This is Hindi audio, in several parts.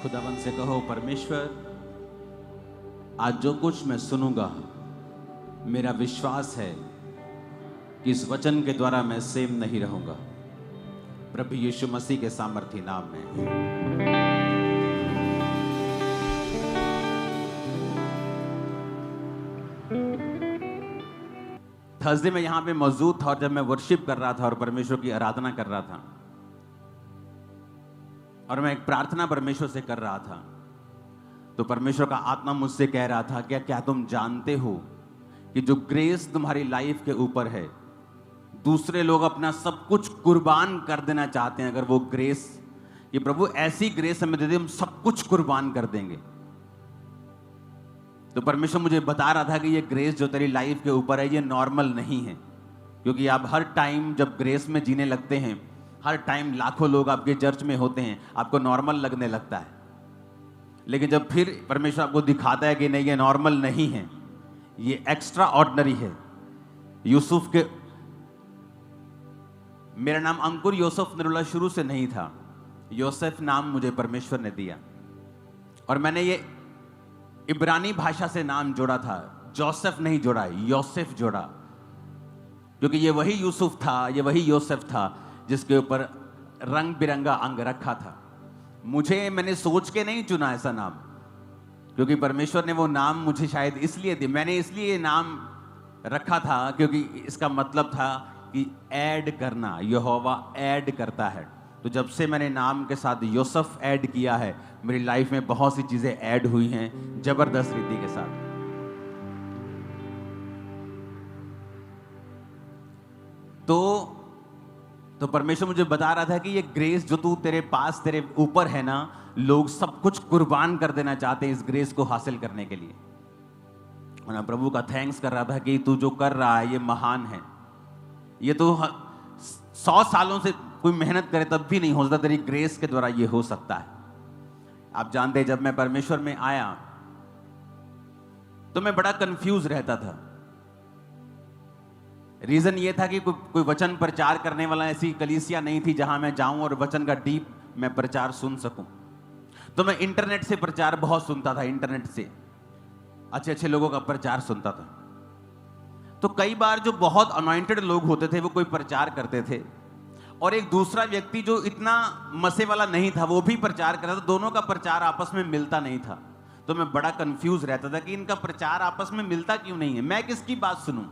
खुदावन से कहो, परमेश्वर आज जो कुछ मैं सुनूंगा, मेरा विश्वास है कि इस वचन के द्वारा मैं सेम नहीं रहूंगा। प्रभु यीशु मसीह के सामर्थी नाम में। थर्सडे में यहां पे मौजूद था और जब मैं वर्शिप कर रहा था और परमेश्वर की आराधना कर रहा था और मैं एक प्रार्थना परमेश्वर से कर रहा था, तो परमेश्वर का आत्मा मुझसे कह रहा था, क्या तुम जानते हो कि जो ग्रेस तुम्हारी लाइफ के ऊपर है, दूसरे लोग अपना सब कुछ कुर्बान कर देना चाहते हैं। अगर वो ग्रेस, ये प्रभु ऐसी ग्रेस हमें दे दे, हम सब कुछ कुर्बान कर देंगे। तो परमेश्वर मुझे बता रहा था कि ये ग्रेस जो तेरी लाइफ के ऊपर है, ये नॉर्मल नहीं है, क्योंकि आप हर टाइम जब ग्रेस में जीने लगते हैं, हर टाइम लाखों लोग आपके चर्च में होते हैं, आपको नॉर्मल लगने लगता है। लेकिन जब फिर परमेश्वर आपको दिखाता है कि नहीं, ये नॉर्मल नहीं है, ये एक्स्ट्रा ऑर्डिनरी है। यूसुफ के, मेरा नाम अंकुर यूसुफ निरुला शुरू से नहीं था, योसेफ नाम मुझे परमेश्वर ने दिया और मैंने ये इब्रानी भाषा से नाम जोड़ा था, जोसेफ नहीं जोड़ा, योसेफ जोड़ा, क्योंकि ये वही यूसुफ था, ये वही योसेफ था जिसके ऊपर रंग बिरंगा अंग रखा था। मैंने सोच के नहीं चुना ऐसा नाम, क्योंकि परमेश्वर ने वो नाम मुझे शायद इसलिए दी, मैंने इसलिए ये नाम रखा था क्योंकि इसका मतलब था कि ऐड करना, यहोवा ऐड करता है। तो जब से मैंने नाम के साथ यूसुफ ऐड किया है, मेरी लाइफ में बहुत सी चीजें ऐड हुई हैं जबरदस्त रीति के साथ। तो परमेश्वर मुझे बता रहा था कि ये ग्रेस जो तू तेरे पास, तेरे ऊपर है ना, लोग सब कुछ कुर्बान कर देना चाहते हैं इस ग्रेस को हासिल करने के लिए। और मैं प्रभु का थैंक्स कर रहा था कि तू जो कर रहा है ये महान है। ये तो 100 सालों से कोई मेहनत करे तब भी नहीं हो सकता, तेरी ग्रेस के द्वारा ये हो सकता है। आप जानते हैं, जब मैं परमेश्वर में आया तो मैं बड़ा कंफ्यूज रहता था। रीजन ये था कि कोई वचन प्रचार करने वाला ऐसी कलीसिया नहीं थी जहां मैं जाऊं और वचन का डीप मैं प्रचार सुन सकूं। तो मैं इंटरनेट से प्रचार बहुत सुनता था, इंटरनेट से अच्छे अच्छे लोगों का प्रचार सुनता था। तो कई बार जो बहुत अनॉइंटेड लोग होते थे वो कोई प्रचार करते थे और एक दूसरा व्यक्ति जो इतना मसे वाला नहीं था वो भी प्रचार करता था, दोनों का प्रचार आपस में मिलता नहीं था। तो मैं बड़ा कंफ्यूज रहता था कि इनका प्रचार आपस में मिलता क्यों नहीं है, मैं किसकी बात सुनूं,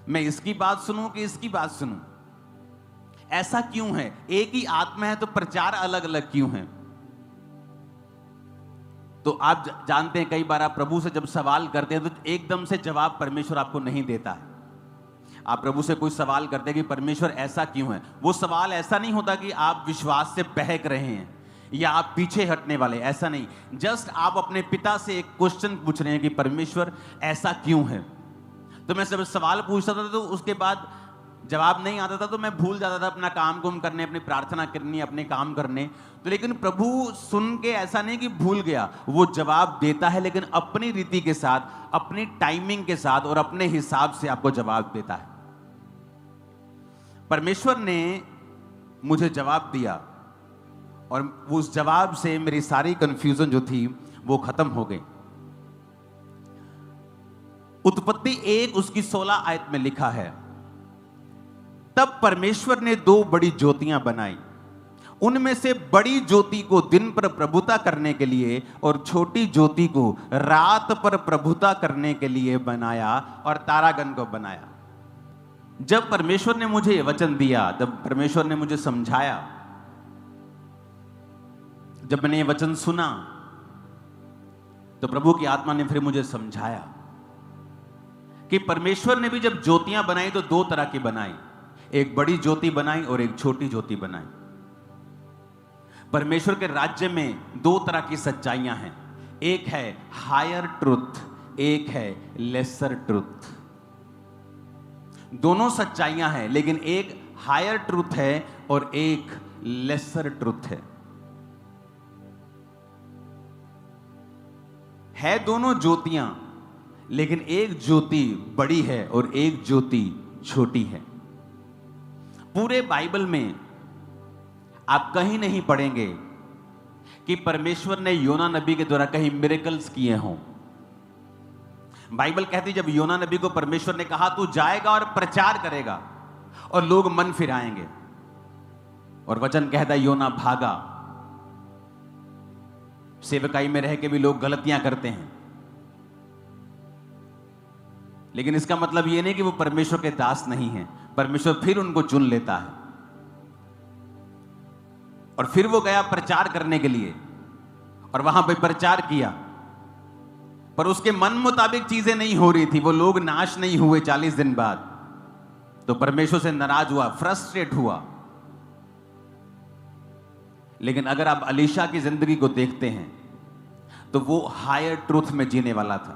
मैं इसकी बात सुनूं कि इसकी बात सुनूं, ऐसा क्यों है? एक ही आत्मा है तो प्रचार अलग अलग क्यों है? तो आप जानते हैं, कई बार आप प्रभु से जब सवाल करते हैं तो एकदम से जवाब परमेश्वर आपको नहीं देता है। आप प्रभु से कोई सवाल करते हैं कि परमेश्वर ऐसा क्यों है, वो सवाल ऐसा नहीं होता कि आप विश्वास से बहक रहे हैं या आप पीछे हटने वाले, ऐसा नहीं। जस्ट आप अपने पिता से एक क्वेश्चन पूछ रहे हैं कि परमेश्वर ऐसा क्यों है। तो मैं जब सवाल पूछता था तो उसके बाद जवाब नहीं आता था तो मैं भूल जाता था अपना काम कुम करने, अपनी प्रार्थना करनी, अपने काम करने। तो लेकिन प्रभु सुन के ऐसा नहीं कि भूल गया, वो जवाब देता है, लेकिन अपनी रीति के साथ, अपनी टाइमिंग के साथ और अपने हिसाब से आपको जवाब देता है। परमेश्वर ने मुझे जवाब दिया और उस जवाब से मेरी सारी कंफ्यूजन जो थी वो खत्म हो गई। उत्पत्ति 1 उसकी 16 आयत में लिखा है, तब परमेश्वर ने 2 बड़ी ज्योतियां बनाई, उनमें से बड़ी ज्योति को दिन पर प्रभुता करने के लिए और छोटी ज्योति को रात पर प्रभुता करने के लिए बनाया और तारागण को बनाया। जब परमेश्वर ने मुझे ये वचन दिया, जब परमेश्वर ने मुझे समझाया, जब मैंने ये वचन सुना तो प्रभु की आत्मा ने फिर मुझे समझाया कि परमेश्वर ने भी जब ज्योतियां बनाई तो 2 तरह की बनाई, एक बड़ी ज्योति बनाई और एक छोटी ज्योति बनाई। परमेश्वर के राज्य में 2 तरह की सच्चाइयां हैं, एक है हायर ट्रुथ, एक है लेसर ट्रुथ। दोनों सच्चाइयां हैं, लेकिन एक हायर ट्रुथ है और एक लेसर ट्रुथ है दोनों ज्योतियां, लेकिन एक ज्योति बड़ी है और एक ज्योति छोटी है। पूरे बाइबल में आप कहीं नहीं पढ़ेंगे कि परमेश्वर ने योना नबी के द्वारा कहीं मिरेकल्स किए हों। बाइबल कहती जब योना नबी को परमेश्वर ने कहा तू जाएगा और प्रचार करेगा और लोग मन फिराएंगे, और वचन कहता है योना भागा। सेवकाई में रह के भी लोग गलतियां करते हैं, लेकिन इसका मतलब यह नहीं कि वो परमेश्वर के दास नहीं हैं। परमेश्वर फिर उनको चुन लेता है और फिर वो गया प्रचार करने के लिए और वहां पे प्रचार किया, पर उसके मन मुताबिक चीजें नहीं हो रही थी। वो लोग नाश नहीं हुए 40 दिन बाद, तो परमेश्वर से नाराज हुआ, फ्रस्ट्रेट हुआ। लेकिन अगर आप अलीशा की जिंदगी को देखते हैं तो वो हायर ट्रूथ में जीने वाला था।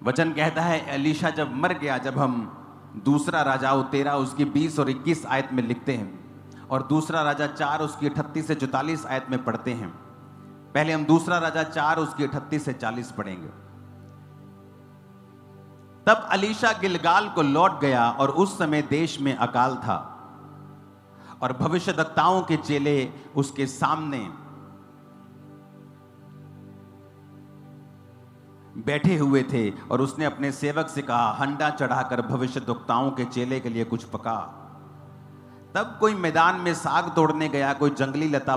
वचन कहता है अलीशा जब मर गया, जब हम दूसरा राजाओं 13 उसकी 20 और 21 आयत में लिखते हैं और दूसरा राजा 4 उसकी 38 से 44 आयत में पढ़ते हैं। पहले हम दूसरा राजा 4 उसकी 38 से 40 पढ़ेंगे। तब अलीशा गिलगाल को लौट गया और उस समय देश में अकाल था और भविष्यद्वक्ताओं के चेले उसके सामने बैठे हुए थे और उसने अपने सेवक से कहा हंडा चढ़ाकर भविष्यद्वक्ताओं के चेले के लिए कुछ पका। तब कोई मैदान में साग तोड़ने गया, कोई जंगली लता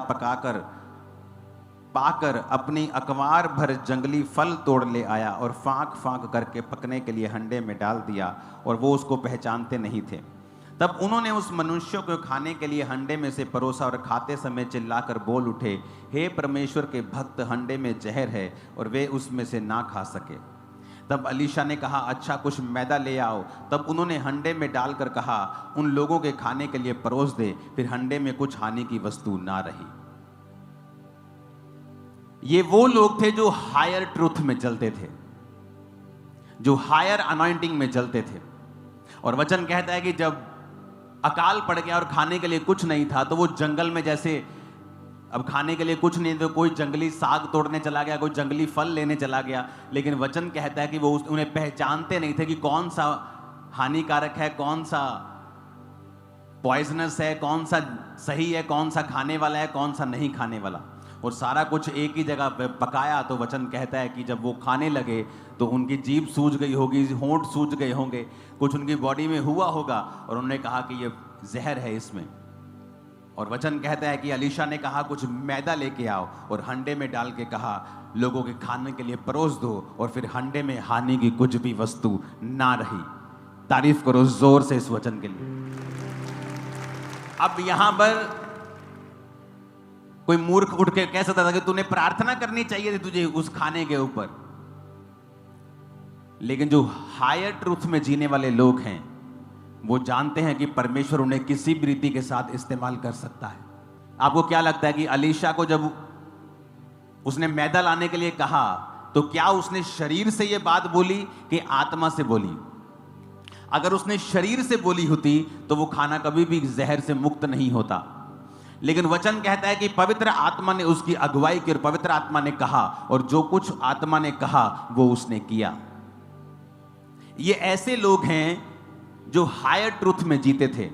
पाकर अपनी अकवार भर जंगली फल तोड़ ले आया और फांक फांक करके पकने के लिए हंडे में डाल दिया, और वो उसको पहचानते नहीं थे। तब उन्होंने उस मनुष्य को खाने के लिए हंडे में से परोसा और खाते समय चिल्लाकर बोल उठे, हे परमेश्वर के भक्त, हंडे में जहर है और वे उसमें से ना खा सके। तब अलीशा ने कहा अच्छा कुछ मैदा ले आओ। तब उन्होंने हंडे में डालकर कहा उन लोगों के खाने के लिए परोस दे। फिर हंडे में कुछ हानि की वस्तु ना रही। ये वो लोग थे जो हायर ट्रूथ में चलते थे, जो हायर अनॉइंटिंग में चलते थे। और वचन कहता है कि जब अकाल पड़ गया और खाने के लिए कुछ नहीं था, तो वो जंगल में जैसे अब खाने के लिए कुछ नहीं, तो कोई जंगली साग तोड़ने चला गया, कोई जंगली फल लेने चला गया। लेकिन वचन कहता है कि वो उन्हें पहचानते नहीं थे कि कौन सा हानिकारक है, कौन सा पॉइजनस है, कौन सा सही है, कौन सा खाने वाला है, कौन सा नहीं खाने वाला। और सारा कुछ एक ही जगह पकाया। तो वचन कहता है कि जब वो खाने लगे तो उनकी जीभ सूज गई होगी, होंठ सूज गए होंगे, कुछ उनकी बॉडी में हुआ होगा और उन्होंने कहा कि ये जहर है इसमें। और वचन कहता है कि अलीशा ने कहा कुछ मैदा लेके आओ और हंडे में डाल के कहा लोगों के खाने के लिए परोस दो, और फिर हंडे में हानि की कुछ भी वस्तु ना रही। तारीफ करो जोर से इस वचन के लिए। अब यहां पर कोई मूर्ख उठ के कह सकता था कि तूने प्रार्थना करनी चाहिए थी तुझे उस खाने के ऊपर। लेकिन जो हायर ट्रूथ में जीने वाले लोग हैं वो जानते हैं कि परमेश्वर उन्हें किसी भी रीति के साथ इस्तेमाल कर सकता है। आपको क्या लगता है कि अलीशा को जब उसने मैदा लाने के लिए कहा तो क्या उसने शरीर से यह बात बोली कि आत्मा से बोली? अगर उसने शरीर से बोली होती तो वो खाना कभी भी जहर से मुक्त नहीं होता। लेकिन वचन कहता है कि पवित्र आत्मा ने उसकी अगुवाई की और पवित्र आत्मा ने कहा, और जो कुछ आत्मा ने कहा वो उसने किया। ये ऐसे लोग हैं जो हायर ट्रूथ में जीते थे,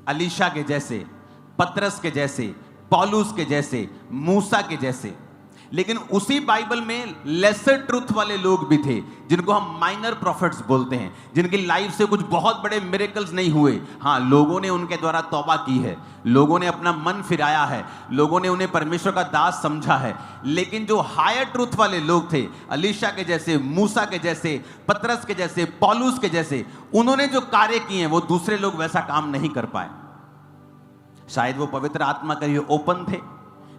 अलीशा के जैसे, पतरस के जैसे, पौलुस के जैसे, मूसा के जैसे। लेकिन उसी बाइबल में लेसर ट्रूथ वाले लोग भी थे जिनको हम माइनर प्रॉफिट्स बोलते हैं, जिनकी लाइफ से कुछ बहुत बड़े मिरेकल्स नहीं हुए। हाँ, लोगों ने उनके द्वारा तौबा की है, लोगों ने अपना मन फिराया है, लोगों ने उन्हें परमेश्वर का दास समझा है। लेकिन जो हायर ट्रूथ वाले लोग थे, अलीशा के जैसे, मूसा के जैसे, पतरस के जैसे, पौलुस के जैसे, उन्होंने जो कार्य किए हैं वो दूसरे लोग वैसा काम नहीं कर पाए। शायद वो पवित्र आत्मा के लिए ओपन थे,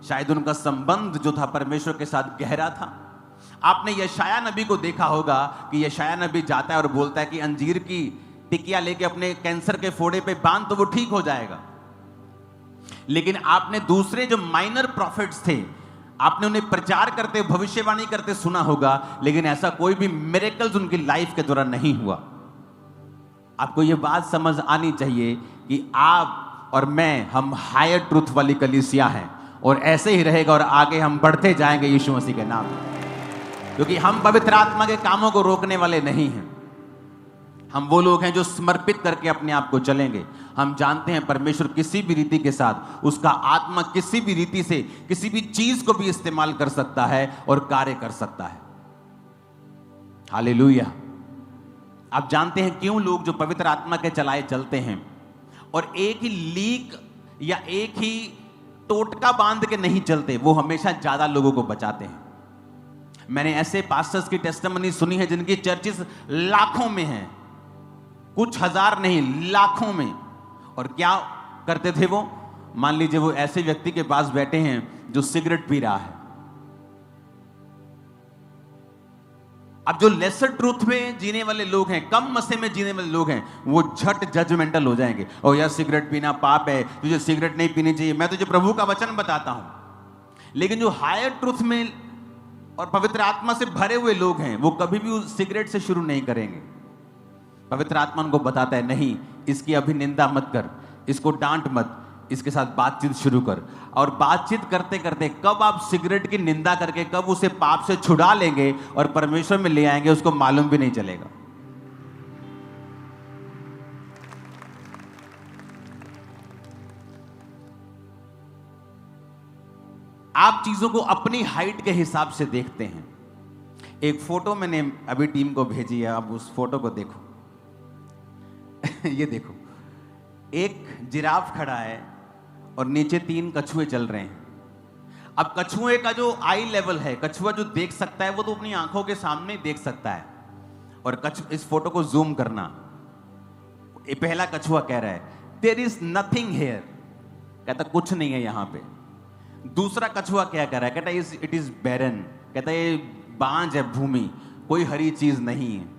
शायद उनका संबंध जो था परमेश्वर के साथ गहरा था। आपने यशाया नबी को देखा होगा कि यशाया नबी जाता है और बोलता है कि अंजीर की टिकिया लेके अपने कैंसर के फोड़े पे बांध तो वो ठीक हो जाएगा। लेकिन आपने दूसरे जो माइनर प्रॉफिट्स थे, आपने उन्हें प्रचार करते, भविष्यवाणी करते सुना होगा, लेकिन ऐसा कोई भी मिरेकल्स उनकी लाइफ के दौरान नहीं हुआ। आपको यह बात समझ आनी चाहिए कि आप और मैं, हम हायर ट्रूथ वाली कलीसिया हैं, और ऐसे ही रहेगा और आगे हम बढ़ते जाएंगे यीशु मसीह के नाम में, क्योंकि हम पवित्र आत्मा के कामों को रोकने वाले नहीं हैं। हम वो लोग हैं जो समर्पित करके अपने आप को चलेंगे। हम जानते हैं परमेश्वर किसी भी रीति के साथ, उसका आत्मा किसी भी रीति से किसी भी चीज को भी इस्तेमाल कर सकता है और कार्य कर सकता है। हालेलुया। आप जानते हैं क्यों लोग जो पवित्र आत्मा के चलाए चलते हैं और एक ही लीक या एक ही टोटका बांध के नहीं चलते, वो हमेशा ज्यादा लोगों को बचाते हैं। मैंने ऐसे पास्टर्स की टेस्टिमनी सुनी है जिनकी चर्चेस लाखों में हैं, कुछ हजार नहीं, लाखों में। और क्या करते थे वो? मान लीजिए वो ऐसे व्यक्ति के पास बैठे हैं जो सिगरेट पी रहा है। अब जो लेसर ट्रूथ में जीने वाले लोग हैं, कम मसे में जीने वाले लोग हैं, वो झट जजमेंटल हो जाएंगे। और यार सिगरेट पीना पाप है, तुझे सिगरेट नहीं पीनी चाहिए, मैं तुझे प्रभु का वचन बताता हूं। लेकिन जो हायर ट्रूथ में और पवित्र आत्मा से भरे हुए लोग हैं, वो कभी भी उस सिगरेट से शुरू नहीं करेंगे। पवित्र आत्मा उनको बताता है, नहीं, इसकी अभी निंदा मत कर, इसको डांट मत, इसके साथ बातचीत शुरू कर। और बातचीत करते करते कब आप सिगरेट की निंदा करके कब उसे पाप से छुड़ा लेंगे और परमेश्वर में ले आएंगे, उसको मालूम भी नहीं चलेगा। आप चीजों को अपनी हाइट के हिसाब से देखते हैं। एक फोटो मैंने अभी टीम को भेजी है, आप उस फोटो को देखो। ये देखो, एक जिराफ खड़ा है और नीचे 3 कछुए चल रहे हैं। अब कछुए का जो आई लेवल है, कछुआ जो देख सकता है वो तो अपनी आंखों के सामने देख सकता है। और इस फोटो को जूम करना, पहला कछुआ कह रहा है देयर इज नथिंग हियर, कहता कुछ नहीं है यहां पे। दूसरा कछुआ क्या कह रहा है? कहता इट इज बैरन, कहता ये बांझ है भूमि, कोई हरी चीज नहीं है।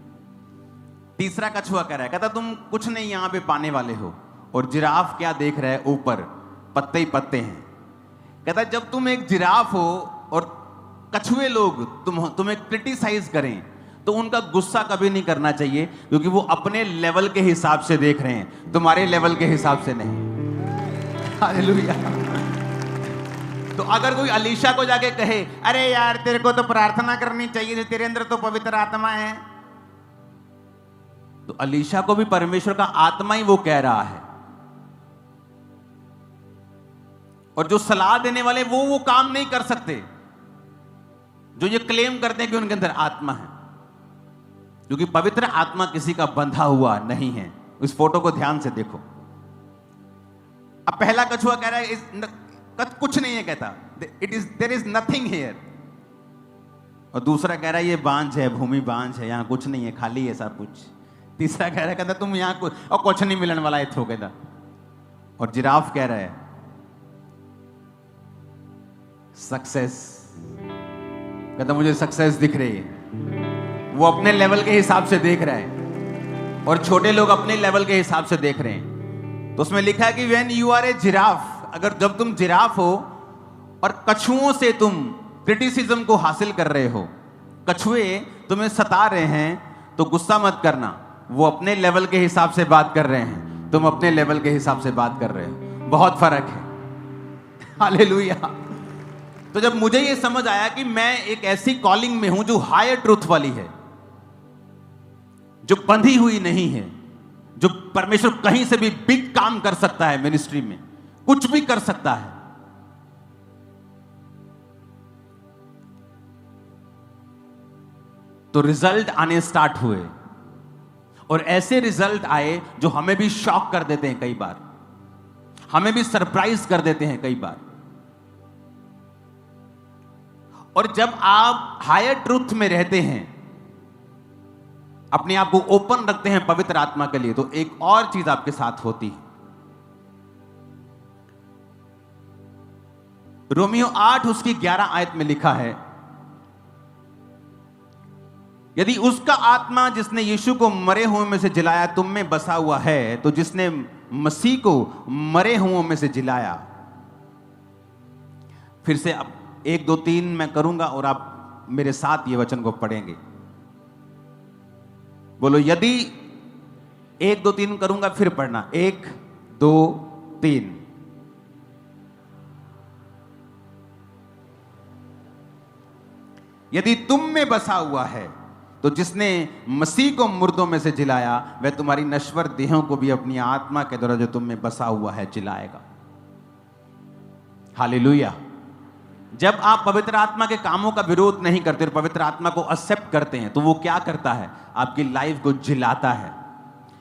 तीसरा कछुआ कह रहा है, कहता तुम कुछ नहीं यहां पे पाने वाले हो। और जिराफ क्या देख रहा है? ऊपर पत्ते ही पत्ते हैं। कहता जब तुम एक जिराफ हो और कछुए लोग तुम्हें क्रिटिसाइज करें तो उनका गुस्सा कभी नहीं करना चाहिए, क्योंकि वो अपने लेवल के हिसाब से देख रहे हैं, तुम्हारे लेवल के हिसाब से नहीं। हालेलुया। तो अगर कोई अलीशा को जाके कहे, अरे यार तेरे को तो प्रार्थना करनी चाहिए, तेरे अंदर तो पवित्र आत्मा है, तो अलीशा को भी परमेश्वर का आत्मा ही वो कह रहा है। और जो सलाह देने वाले वो काम नहीं कर सकते जो ये क्लेम करते हैं कि उनके अंदर आत्मा है, क्योंकि पवित्र आत्मा किसी का बंधा हुआ नहीं है। इस फोटो को ध्यान से देखो। अब पहला कछुआ कह रहा है कुछ नहीं है, कहता देयर इज नथिंग हियर। और दूसरा कह रहा है ये बांझ है, भूमि बांझ है, यहां कुछ नहीं है, खाली है सब कुछ। तीसरा कह रहा है, कहता तुम यहां कुछ नहीं मिलने वाला है, कहता। और जिराफ कह रहा है सक्सेस, कहता मुझे सक्सेस दिख रही है। वो अपने लेवल के हिसाब से देख रहा है और छोटे लोग अपने लेवल के हिसाब से देख रहे हैं। तो उसमें लिखा है कि when you are a giraffe, अगर जब तुम जिराफ हो और कछुओं से तुम क्रिटिसिज्म को हासिल कर रहे हो, कछुए तुम्हें सता रहे हैं, तो गुस्सा मत करना। वो अपने लेवल के हिसाब से बात कर रहे हैं, तुम अपने लेवल के हिसाब से बात कर रहे हो, बहुत फर्क है। हालेलुया। तो जब मुझे ये समझ आया कि मैं एक ऐसी कॉलिंग में हूं जो हायर ट्रूथ वाली है, जो बंधी हुई नहीं है, जो परमेश्वर कहीं से भी बिग काम कर सकता है, मिनिस्ट्री में कुछ भी कर सकता है। तो रिजल्ट आने स्टार्ट हुए और ऐसे रिजल्ट आए जो हमें भी शॉक कर देते हैं, कई बार हमें भी सरप्राइज कर देते हैं कई बार। और जब आप हायर ट्रूथ में रहते हैं, अपने आप को ओपन रखते हैं पवित्र आत्मा के लिए, तो एक और चीज आपके साथ होती है। रोमियो 8 उसकी 11 आयत में लिखा है, यदि उसका आत्मा जिसने यीशु को मरे हुए में से जिलाया तुम में बसा हुआ है, तो जिसने मसीह को मरे हुओं में से जिलाया। फिर से अब 1 2 3 मैं करूंगा और आप मेरे साथ ये वचन को पढ़ेंगे। बोलो, यदि 1 2 3 करूंगा, फिर पढ़ना 1 2 3। यदि तुम में बसा हुआ है तो जिसने मसीह को मुर्दों में से जिलाया, वह तुम्हारी नश्वर देहों को भी अपनी आत्मा के द्वारा जो तुम में बसा हुआ है जिलाएगा। हालेलुया। जब आप पवित्र आत्मा के कामों का विरोध नहीं करते और पवित्र आत्मा को एक्सेप्ट करते हैं, तो वो क्या करता है? आपकी लाइफ को जिलाता है।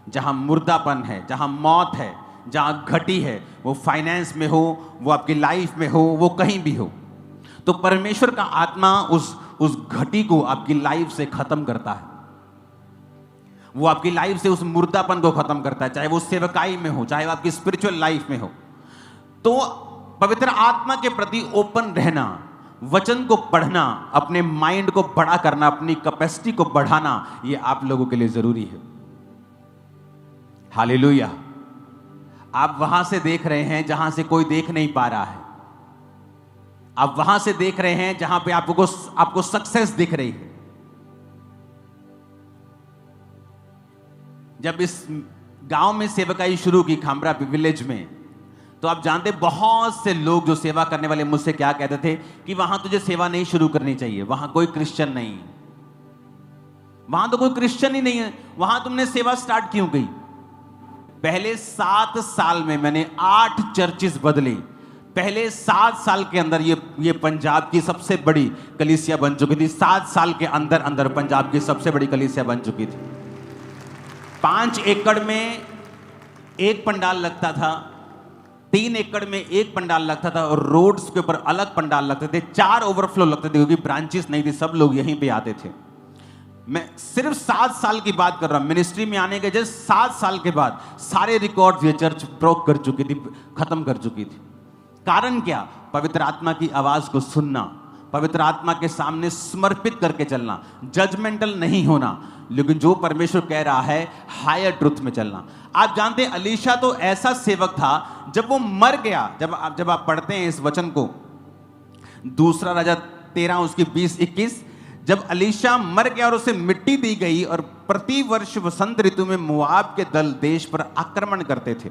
जहां मुर्दापन है, जहां मौत है, जहां घटी है, वो फाइनेंस में हो, वो आपकी लाइफ में हो, वो कहीं भी हो, तो परमेश्वर का आत्मा उस घटी को आपकी लाइफ से खत्म करता है। वो आपकी लाइफ से उस मुर्दापन को खत्म करता है, चाहे वो सेवकाई में हो, चाहे वो आपकी स्पिरिचुअल लाइफ में हो। तो पवित्र आत्मा के प्रति ओपन रहना, वचन को पढ़ना, अपने माइंड को बड़ा करना, अपनी कैपेसिटी को बढ़ाना, ये आप लोगों के लिए जरूरी है। हालेलुया। आप वहां से देख रहे हैं जहां से कोई देख नहीं पा रहा है। आप वहां से देख रहे हैं जहां पे आपको सक्सेस दिख रही है। जब इस गांव में सेवकाई शुरू की, खामरा विलेज में, तो आप जानते बहुत से लोग जो सेवा करने वाले मुझसे क्या कहते थे कि वहां तुझे सेवा नहीं शुरू करनी चाहिए, वहां कोई क्रिश्चियन नहीं, वहां तो कोई क्रिश्चियन ही नहीं है, वहां तुमने सेवा स्टार्ट क्यों की? पहले 7 साल में मैंने 8 चर्चेस बदली। पहले 7 साल के अंदर ये पंजाब की सबसे बड़ी कलीसिया बन चुकी थी। 7 साल के अंदर अंदर पंजाब की सबसे बड़ी कलीसिया बन चुकी थी। 5 एकड़ में एक पंडाल लगता था, 3 एकड़ में एक पंडाल लगता था, और रोड्स के ऊपर अलग पंडाल लगते थे। 4 ओवरफ्लो लगते थे, क्योंकि ब्रांचेस नहीं थी, सब लोग यहीं पे आते थे। मैं सिर्फ 7 साल की बात कर रहा हूं। मिनिस्ट्री में आने के जस्ट 7 साल के बाद सारे रिकॉर्ड्स ये चर्च ब्रोक कर चुकी थी, खत्म कर चुकी थी। कारण क्या? पवित्र आत्मा की आवाज को सुनना, पवित्र आत्मा के सामने समर्पित करके चलना, जजमेंटल नहीं होना, लेकिन जो परमेश्वर कह रहा है हायर ट्रुथ में चलना। आप जानते हैं अलीशा तो ऐसा सेवक था, जब वो मर गया, जब आप पढ़ते हैं इस वचन को, 2 राजा 13 उसकी 20-21, जब अलीशा मर गया और उसे मिट्टी दी गई, और प्रति वर्ष वसंत ऋतु में मोआब के दल देश पर आक्रमण करते थे,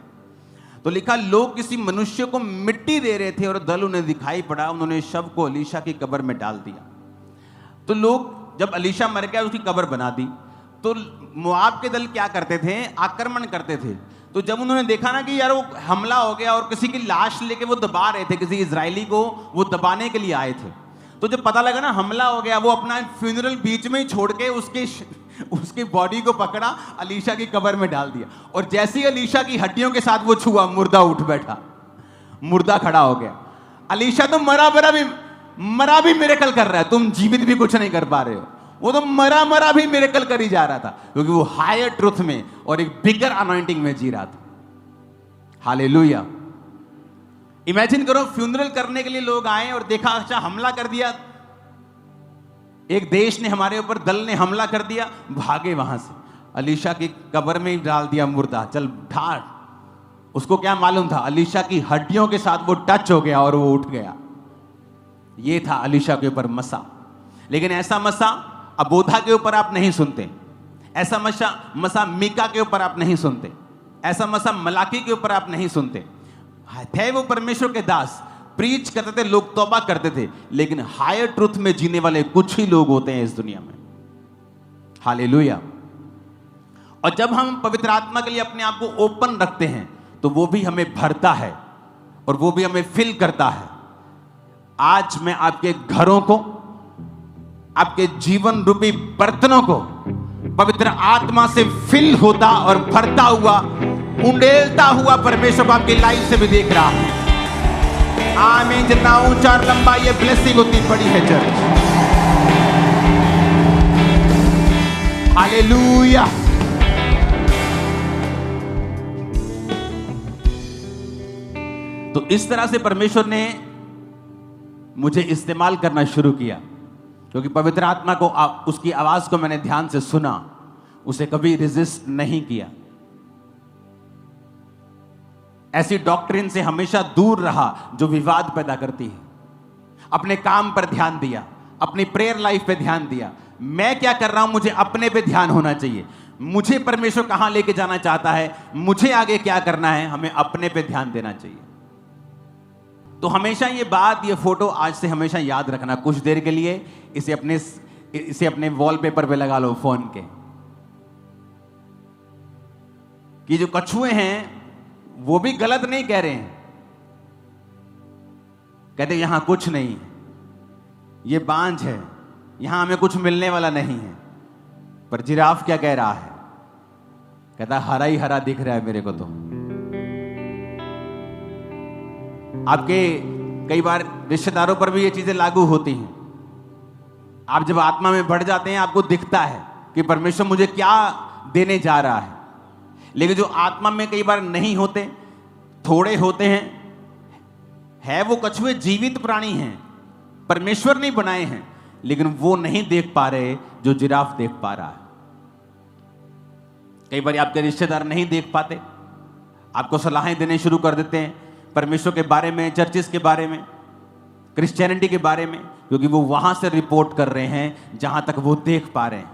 तो लिखा लोग किसी मनुष्य को मिट्टी दे रहे थे और दल उन्हें दिखाई पड़ा, उन्होंने शव को अलीशा की कब्र में डाल दिया। तो लोग, जब अलीशा मर गया उसकी कब्र बना दी, तो मोआब के दल क्या करते थे? आक्रमण करते थे। तो जब उन्होंने देखा ना कि यार वो हमला हो गया और किसी की लाश लेके वो दबा रहे थे, किसी इजरायली को वो दबाने के लिए आए थे, तो जब पता लगा ना हमला हो गया, वो अपना फ्यूनरल बीच में ही छोड़ के उसकी बॉडी को पकड़ा, अलीशा की कब्र में डाल दिया, और जैसे ही अलीशा की हड्डियों के साथ वो छुआ, मुर्दा उठ बैठा, मुर्दा खड़ा हो गया। अलीशा तो मरा भी मिरेकल कर रहा है, तुम जीवित भी कुछ नहीं कर पा रहे हो। वो तो मरा भी मिरेकल कर ही जा रहा था, क्योंकि वो हायर ट्रुथ में और एक बिगर अनॉइंटिंग में जी रहा था। हालेलुया। इमेजिन करो, फ्यूनरल करने के लिए लोग आए और देखा, अच्छा हमला कर दिया, एक देश ने हमारे ऊपर, दल ने हमला कर दिया, भागे वहां से, अलीशा की कब्र में ही डाल दिया मुर्दा, चल ठाठ। उसको क्या मालूम था? अलीशा की हड्डियों के साथ वो टच हो गया और वो उठ गया। ये था अलीशा के ऊपर मसा। लेकिन ऐसा मसा अबोधा के ऊपर आप नहीं सुनते, ऐसा मसा मीका के ऊपर आप नहीं सुनते, ऐसा मसा मलाकी के ऊपर आप नहीं सुनते। थे वो परमेश्वर के दास, प्रीच करते थे, लोग तौबा करते थे, लेकिन हायर ट्रुथ में जीने वाले कुछ ही लोग होते हैं इस दुनिया में। हालेलुया। और जब हम पवित्र आत्मा के लिए अपने आप को ओपन रखते हैं, तो वो भी हमें भरता है और वो भी हमें फिल करता है। आज मैं आपके घरों को, आपके जीवन रूपी बर्तनों को पवित्र आत्मा से फिल होता और भरता हुआ, उंडेलता हुआ परमेश्वर को आपकी लाइफ से भी देख रहा हूं। आमीन। जितना ऊंचा और लंबा ये ब्लेसिंग उतनी बड़ी है चर्च। हालेलुया। तो इस तरह से परमेश्वर ने मुझे इस्तेमाल करना शुरू किया, क्योंकि पवित्र आत्मा को, उसकी आवाज को मैंने ध्यान से सुना, उसे कभी रेजिस्ट नहीं किया। ऐसी डॉक्ट्रिन से हमेशा दूर रहा जो विवाद पैदा करती है। अपने काम पर ध्यान दिया, अपनी प्रेयर लाइफ पे ध्यान दिया। मैं क्या कर रहा हूं, मुझे अपने पे ध्यान होना चाहिए। मुझे परमेश्वर कहां लेके जाना चाहता है, मुझे आगे क्या करना है, हमें अपने पे ध्यान देना चाहिए। तो हमेशा ये बात, ये फोटो आज से हमेशा याद रखना। कुछ देर के लिए इसे अपने इसे अपने वॉलपेपर पे लगा लो फोन के, कि जो कछुए हैं वो भी गलत नहीं कह रहे हैं। कहते यहां कुछ नहीं है, ये बांझ है, यहां हमें कुछ मिलने वाला नहीं है। पर जिराफ क्या कह रहा है? कहता हरा ही हरा दिख रहा है मेरे को तो। आपके कई बार रिश्तेदारों पर भी ये चीजें लागू होती हैं। आप जब आत्मा में बढ़ जाते हैं, आपको दिखता है कि परमेश्वर मुझे क्या देने जा रहा है। लेकिन जो आत्मा में कई बार नहीं होते, थोड़े होते हैं, है वो कछुए जीवित प्राणी हैं, परमेश्वर नहीं बनाए हैं, लेकिन वो नहीं देख पा रहे जो जिराफ देख पा रहा है। कई बार आपके रिश्तेदार नहीं देख पाते, आपको सलाहें देने शुरू कर देते हैं परमेश्वर के बारे में, चर्चिस के बारे में, क्रिश्चियनिटी के बारे में, क्योंकि वो वहां से रिपोर्ट कर रहे हैं जहां तक वो देख पा रहे हैं।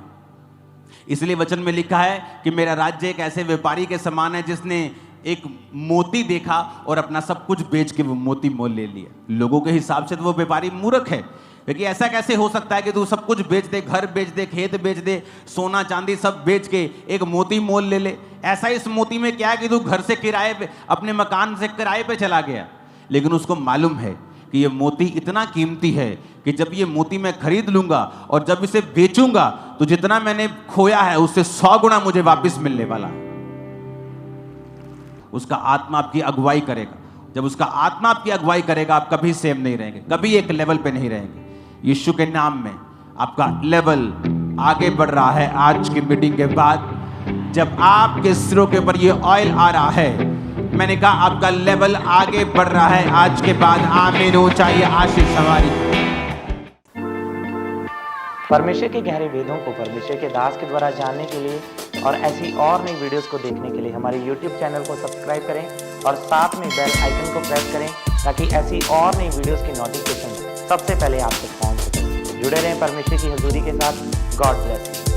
इसलिए वचन में लिखा है कि मेरा राज्य एक ऐसे व्यापारी के समान है जिसने एक मोती देखा और अपना सब कुछ बेच के वो मोती मोल ले लिया। लोगों के हिसाब से तो वो व्यापारी मूर्ख है, क्योंकि ऐसा कैसे हो सकता है कि तू सब कुछ बेच दे, घर बेच दे, खेत बेच दे, सोना चांदी सब बेच के एक मोती मोल ले ले। ऐसा इस मोती में क्या है कि तू घर से किराए पे, अपने मकान से किराए पे चला गया। लेकिन उसको मालूम है कि ये मोती इतना कीमती है कि जब ये मोती मैं खरीद लूंगा और जब इसे बेचूंगा तो जितना मैंने खोया है उससे 100 गुना मुझे वापस मिलने वाला है। उसका आत्मा आपकी अगुवाई करेगा। जब उसका आत्मा आपकी अगुवाई करेगा, आप कभी सेम नहीं रहेंगे, कभी एक लेवल पे नहीं रहेंगे। यीशु के नाम में आपका लेवल आगे बढ़ रहा है। आज की मीटिंग के बाद जब आपके सिरों के ऊपर ये ऑयल आ रहा है, मैंने कहा आपका लेवल आगे बढ़ रहा है आज के बाद। आमीन हो, चाहिए आशीष हमारी। परमेश्वर के गहरे वेदों को परमेश्वर के दास के द्वारा जानने के लिए और ऐसी और नई वीडियोस को देखने के लिए हमारे YouTube चैनल को सब्सक्राइब करें और साथ में बेल आइकन को प्रेस करें, ताकि ऐसी और नई वीडियोस की नोटिफिकेशन सबसे पहले आप तक पहुंच सके। जुड़े रहें परमेश्वर की हजूरी के साथ। God bless you.